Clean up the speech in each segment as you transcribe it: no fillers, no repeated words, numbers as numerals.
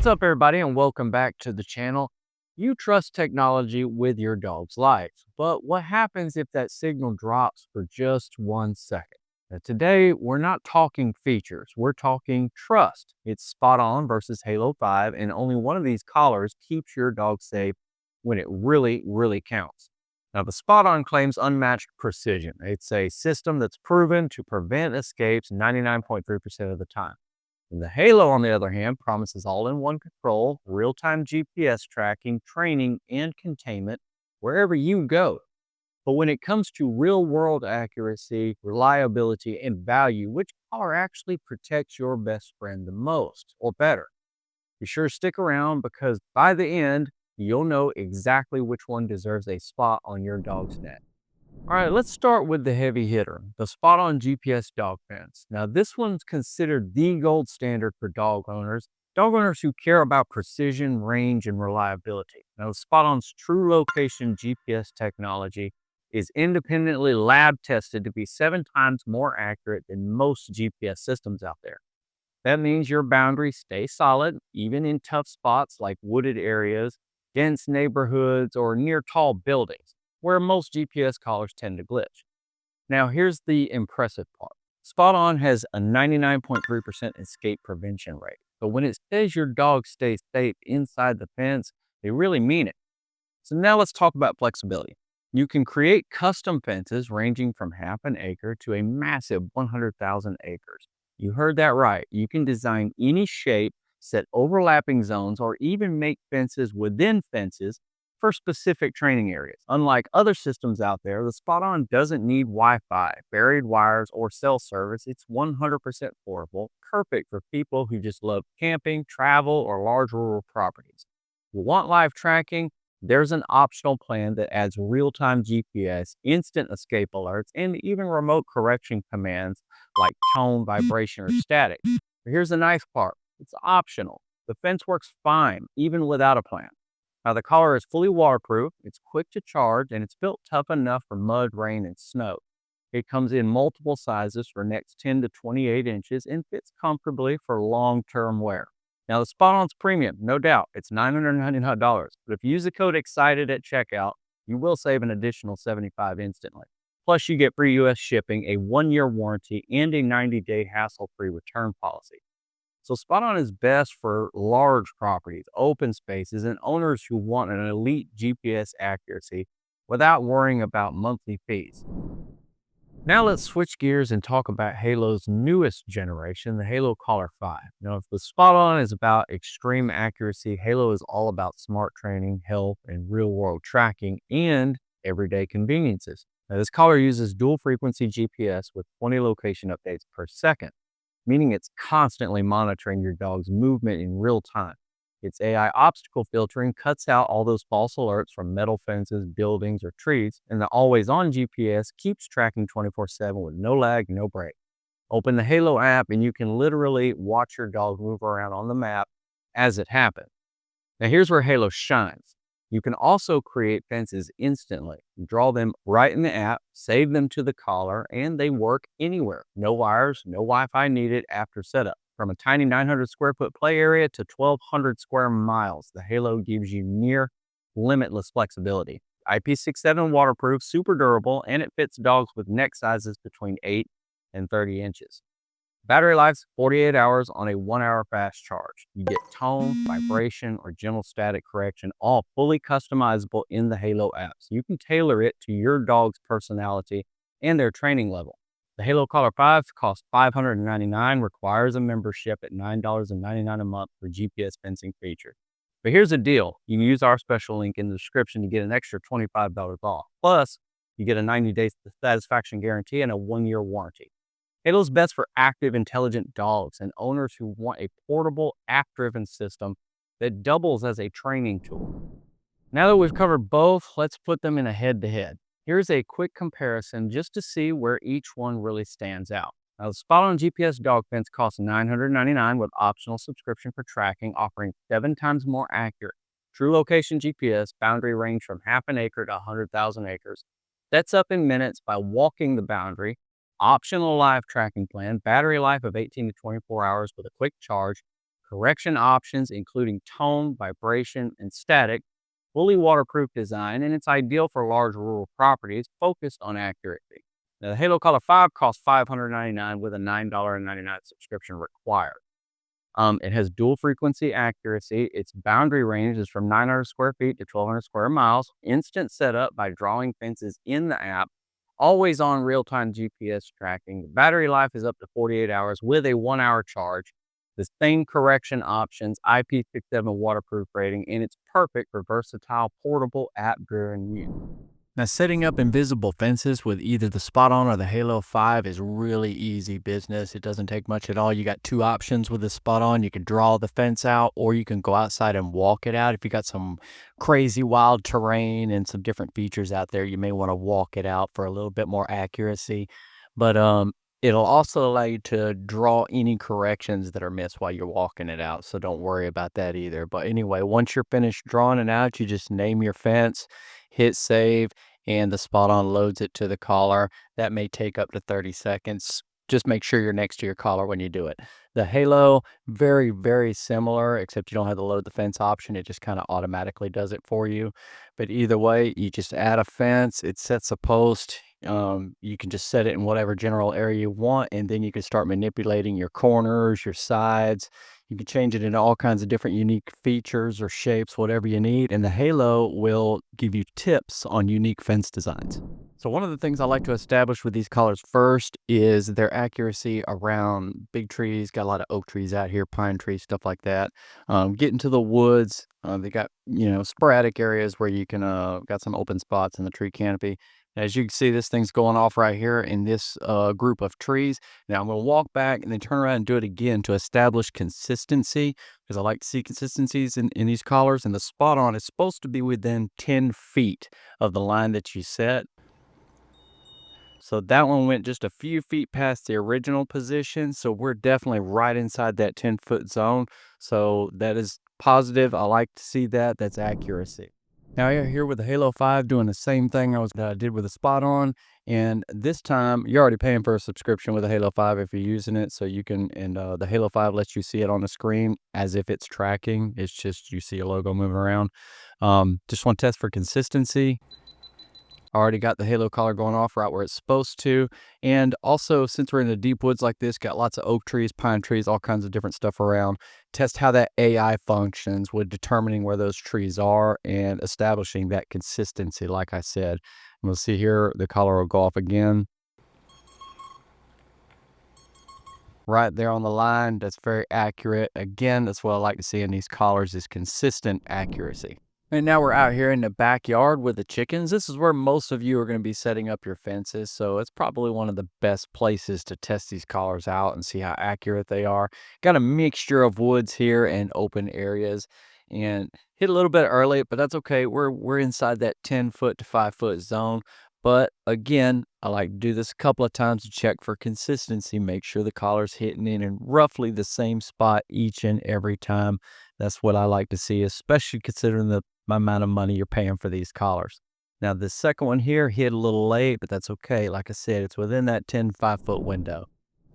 What's up, everybody, and welcome back to the channel. You trust technology with your dog's life, but what happens if that signal drops for just 1 second? Now, today, we're not talking features, we're talking trust. It's spot on versus Halo 5, and only one of these collars keeps your dog safe when it really counts. Now, the spot on claims unmatched precision. It's a system that's proven to prevent escapes 99.3% of the time. And the Halo, on the other hand, promises all-in-one control, real-time GPS tracking, training, and containment wherever you go. But when it comes to real-world accuracy, reliability, and value, which collar actually protects your best friend the most, or better? Be sure to stick around because by the end, you'll know exactly which one deserves a spot on your dog's neck. All right, let's start with the heavy hitter, the SpotOn GPS dog fence. Now, this one's considered the gold standard for dog owners who care about precision, range, and reliability. Now, SpotOn's true location GPS technology is independently lab tested to be 7 times more accurate than most GPS systems out there. That means your boundaries stay solid, even in tough spots like wooded areas, dense neighborhoods, or near tall buildings, where most GPS collars tend to glitch. Now, here's the impressive part. Spot On has a 99.3% escape prevention rate. But when it says your dog stays safe inside the fence, they really mean it. So now let's talk about flexibility. You can create custom fences ranging from half an acre to a massive 100,000 acres. You heard that right. You can design any shape, set overlapping zones, or even make fences within fences for specific training areas. Unlike other systems out there, the SpotOn doesn't need Wi-Fi, buried wires, or cell service. It's 100% portable, perfect for people who just love camping, travel, or large rural properties. You want live tracking? There's an optional plan that adds real-time GPS, instant escape alerts, and even remote correction commands like tone, vibration, or static. But here's the nice part. It's optional. The fence works fine, even without a plan. Now, the collar is fully waterproof, it's quick to charge, and it's built tough enough for mud, rain, and snow. It comes in multiple sizes for next 10 to 28 inches and fits comfortably for long-term wear. Now, the SpotOn's premium, no doubt, it's $999, but if you use the code EXCITED at checkout, you will save an additional $75 instantly. Plus, you get free US shipping, a 1-year warranty, and a 90-day hassle-free return policy. So SpotOn is best for large properties, open spaces, and owners who want an elite GPS accuracy without worrying about monthly fees. Now let's switch gears and talk about Halo's newest generation, the Halo Collar 5. Now, if the SpotOn is about extreme accuracy, Halo is all about smart training, health, and real-world tracking, and everyday conveniences. Now, this collar uses dual-frequency GPS with 20 location updates per second, meaning it's constantly monitoring your dog's movement in real time. Its AI obstacle filtering cuts out all those false alerts from metal fences, buildings, or trees, and the always-on GPS keeps tracking 24/7 with no lag, no break. Open the Halo app and you can literally watch your dog move around on the map as it happens. Now here's where Halo shines. You can also create fences instantly. Draw them right in the app, save them to the collar, and they work anywhere. No wires, no Wi-Fi needed after setup. From a tiny 900 square foot play area to 1,200 square miles, the Halo gives you near limitless flexibility. IP67 waterproof, super durable, and it fits dogs with neck sizes between 8 and 30 inches. Battery life's 48 hours on a 1-hour fast charge. You get tone, vibration, or gentle static correction, all fully customizable in the Halo app. So you can tailor it to your dog's personality and their training level. The Halo Collar 5 costs $599, requires a membership at $9.99 a month for GPS fencing features. But here's the deal. You can use our special link in the description to get an extra $25 off. Plus, you get a 90-day satisfaction guarantee and a 1-year warranty. Halo's best for active, intelligent dogs and owners who want a portable, app-driven system that doubles as a training tool. Now that we've covered both, let's put them in a head-to-head. Here's a quick comparison just to see where each one really stands out. Now, the SpotOn GPS dog fence costs $999 with optional subscription for tracking, offering 7 times more accurate true location GPS, boundary range from half an acre to 100,000 acres. Sets up in minutes by walking the boundary. Optional live tracking plan, battery life of 18 to 24 hours with a quick charge, correction options, including tone, vibration, and static, fully waterproof design, and it's ideal for large rural properties focused on accuracy. Now, the Halo Collar 5 costs $599 with a $9.99 subscription required. It has dual frequency accuracy. Its boundary range is from 900 square feet to 1,200 square miles. Instant setup by drawing fences in the app. Always on real-time GPS tracking. Battery life is up to 48 hours with a 1-hour charge. The same correction options, IP67 waterproof rating, and it's perfect for versatile, portable, app-driven use. Now, setting up invisible fences with either the SpotOn or the Halo 5 is really easy business. It doesn't take much at all. You got two options with the SpotOn. You can draw the fence out, or you can go outside and walk it out. If you got some crazy wild terrain and some different features out there, you may want to walk it out for a little bit more accuracy. But it'll also allow you to draw any corrections that are missed while you're walking it out. So don't worry about that either. But anyway, once you're finished drawing it out, you just name your fence, hit save, and the SpotOn loads it to the collar. That may take up to 30 seconds. Just make sure you're next to your collar when you do it. The Halo, very, very similar, except you don't have to load the fence option. It just kind of automatically does it for you. But either way, you just add a fence, it sets a post. You can just set it in whatever general area you want, and then you can start manipulating your corners, your sides. You can change it into all kinds of different unique features or shapes, whatever you need. And the Halo will give you tips on unique fence designs. So one of the things I like to establish with these collars first is their accuracy around big trees. Got a lot of oak trees out here, pine trees, stuff like that. Get into the woods. They got, sporadic areas where you can, got some open spots in the tree canopy. As you can see, this thing's going off right here in this group of trees. Now I'm going to walk back and then turn around and do it again to establish consistency, because I like to see consistencies in these collars. And the SpotOn is supposed to be within 10 feet of the line that you set. So that one went just a few feet past the original position. So we're definitely right inside that 10-foot zone. So that is positive. I like to see that. That's accuracy. Now you're here with the Halo 5 doing the same thing that I did with the SpotOn. And this time you're already paying for a subscription with the Halo 5 if you're using it. So you can, and the Halo 5 lets you see it on the screen as if it's tracking. It's just you see a logo moving around. Just want to test for consistency. Already got the Halo collar going off right where it's supposed to. And also, since we're in the deep woods like this, got lots of oak trees, pine trees, all kinds of different stuff around. Test how that AI functions with determining where those trees are and establishing that consistency, like I said. And we'll see here, the collar will go off again. Right there on the line, that's very accurate. Again, that's what I like to see in these collars, is consistent accuracy. And now we're out here in the backyard with the chickens. This is where most of you are going to be setting up your fences. So it's probably one of the best places to test these collars out and see how accurate they are. Got a mixture of woods here and open areas, and hit a little bit early, but that's okay. We're inside that 10-foot to 5-foot zone. But again, I like to do this a couple of times to check for consistency. Make sure the collar's hitting in roughly the same spot each and every time. That's what I like to see, especially considering the amount of money you're paying for these collars. Now, the second one here hit a little late, but that's okay. Like I said, it's within that 10 5-foot window.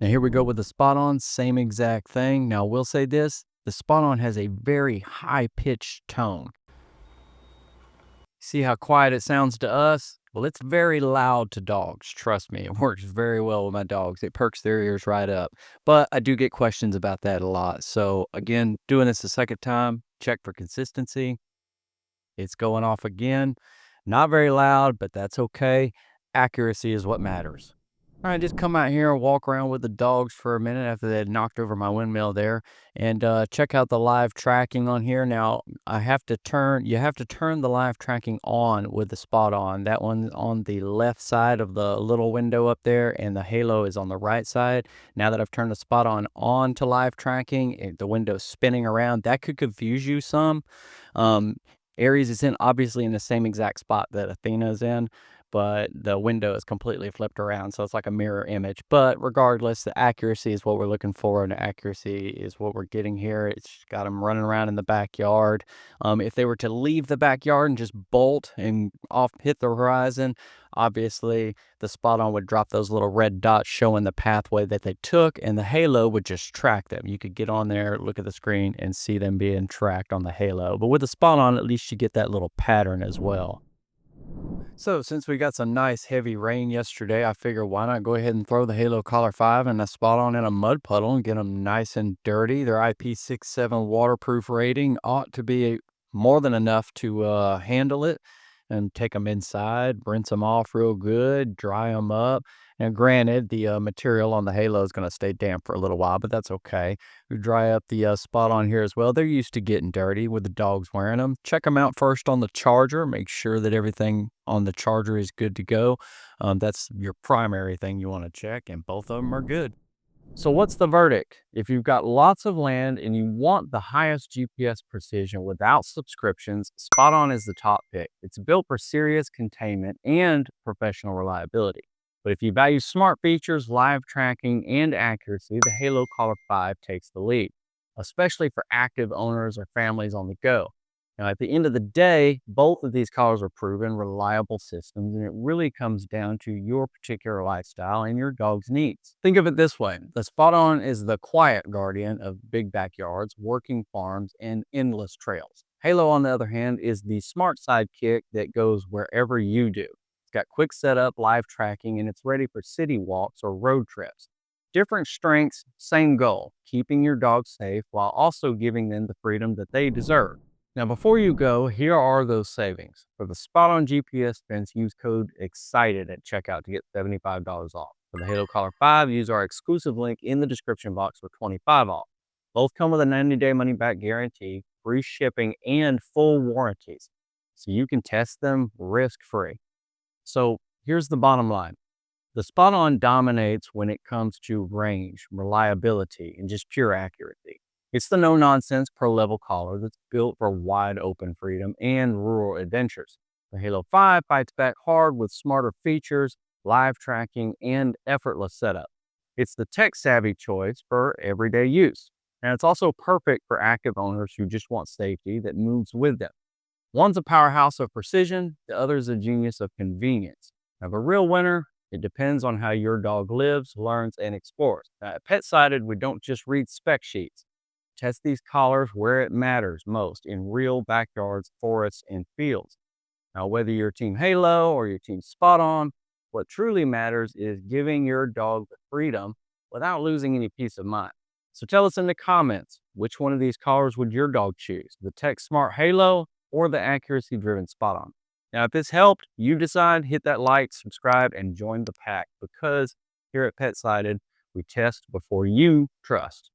Now, here we go with the SpotOn, same exact thing. Now, I will say this, the SpotOn has a very high-pitched tone. See how quiet it sounds to us? Well, it's very loud to dogs. Trust me, it works very well with my dogs. It perks their ears right up. But I do get questions about that a lot. So again, doing this the second time, check for consistency. It's going off again. Not very loud, but that's okay. Accuracy is what matters. All right, just come out here and walk around with the dogs for a minute after they had knocked over my windmill there, and check out the live tracking on here. Now, you have to turn the live tracking on with the SpotOn. That one's on the left side of the little window up there, and the Halo is on the right side. Now that I've turned the SpotOn on to live tracking, the window's spinning around. That could confuse you some. Aries is obviously in the same exact spot that Athena's in, but the window is completely flipped around, so it's like a mirror image. But regardless, the accuracy is what we're looking for, and the accuracy is what we're getting here. It's got them running around in the backyard. If they were to leave the backyard and just bolt and off hit the horizon, obviously the SpotOn would drop those little red dots showing the pathway that they took, and the halo would just track them. You could get on there, look at the screen, and see them being tracked on the halo. But with the SpotOn, at least you get that little pattern as well. So since we got some nice heavy rain yesterday, I figure why not go ahead and throw the Halo Collar 5 and the SpotOn in a mud puddle and get them nice and dirty. Their IP67 waterproof rating ought to be more than enough to handle it, and take them inside, rinse them off real good, dry them up. Now, granted, the material on the Halo is going to stay damp for a little while, but that's okay. We dry up the SpotOn here as well. They're used to getting dirty with the dogs wearing them. Check them out first on the charger. Make sure that everything on the charger is good to go. That's your primary thing you want to check, and both of them are good. So what's the verdict? If you've got lots of land and you want the highest GPS precision without subscriptions, SpotOn is the top pick. It's built for serious containment and professional reliability. But if you value smart features, live tracking, and accuracy, the Halo Collar 5 takes the lead, especially for active owners or families on the go. Now, at the end of the day, both of these collars are proven reliable systems, and it really comes down to your particular lifestyle and your dog's needs. Think of it this way: the SpotOn is the quiet guardian of big backyards, working farms, and endless trails. Halo, on the other hand, is the smart sidekick that goes wherever you do. It's got quick setup, live tracking, and it's ready for city walks or road trips. Different strengths, same goal: keeping your dog safe while also giving them the freedom that they deserve. Now, before you go, here are those savings. For the SpotOn GPS Fence, use code EXCITED at checkout to get $75 off. For the Halo Collar 5, use our exclusive link in the description box for $25 off. Both come with a 90-day money-back guarantee, free shipping, and full warranties, so you can test them risk-free. So here's the bottom line: the SpotOn dominates when it comes to range, reliability, and just pure accuracy. It's the no-nonsense pro-level collar that's built for wide open freedom and rural adventures. The Halo 5 fights back hard with smarter features, live tracking, and effortless setup. It's the tech-savvy choice for everyday use. And it's also perfect for active owners who just want safety that moves with them. One's a powerhouse of precision, the other is a genius of convenience. Now, the real winner, it depends on how your dog lives, learns, and explores. Now, at PetSighted, we don't just read spec sheets. Test these collars where it matters most, in real backyards, forests, and fields. Now, whether you're Team Halo or your Team SpotOn, what truly matters is giving your dog the freedom without losing any peace of mind. So tell us in the comments, which one of these collars would your dog choose? The Tech Smart Halo or the accuracy driven SpotOn? Now, if this helped, you decide, hit that like, subscribe, and join the pack, because here at PetSighted, we test before you trust.